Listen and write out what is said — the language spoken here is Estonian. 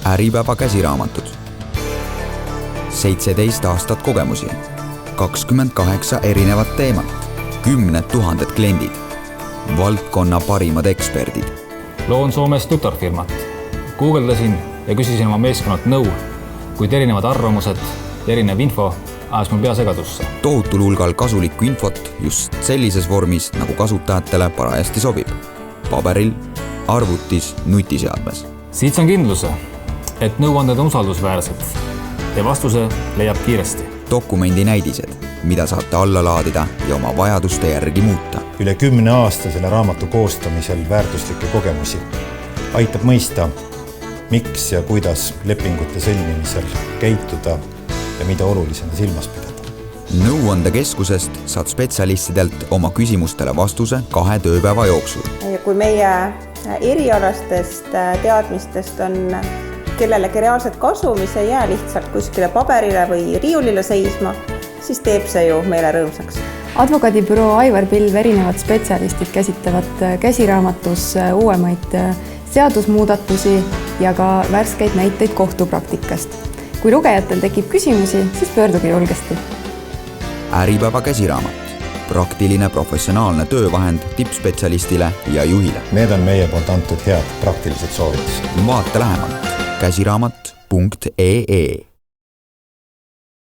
Äripäeva käsiraamatud. 17 aastat kogemusi, 28 erinevat teemat, 10 000 kliendid, valdkonna parimad eksperdid. Loon Soomes tutorfirmat. Googledasin ja küsisin oma meeskonnalt nõu, kuid erinevad arvamused ja erinev info ajas mul pea segadusse. Tohutul hulgal kasulikku infot just sellises vormis, nagu kasutajatele parajasti sobib. Paberil, arvutis, nutiseadmes. Siit saan kindluse, et nõuanded on usaldusväärsed ja vastuse leiab kiiresti. Dokumendi näidised, mida saate alla laadida ja oma vajaduste järgi muuta. Üle 10 aasta selle raamatu koostamisel väärtuslikke kogemusi. Aitab mõista, miks ja kuidas lepingute sõlmimisel käituda ja mida olulisena silmas pidada. Nõuandekeskusest saad spetsialistidelt oma küsimustele vastuse 2 tööpäeva jooksul. Ja kui meie erialastest teadmistest on kellelegi reaalset kasu, mis ei jää lihtsalt kuskile paberile või riiulile seisma, siis teeb see ju meile rõõmsaks. Advokaadibüroo Aivar Pilv erinevad spetsialistid käsitlevad käsiraamatus uuemaid seadusmuudatusi ja ka värskeid näiteid kohtupraktikast. Kui lugejatel tekib küsimusi, siis pöörduge julgesti. Äripäeva käsiraamat. Praktiline professionaalne töövahend tippspetsialistile ja juhile. Need on meie poolt antud head praktilised soovitused. Vaata lähemalt käsiraamat.ee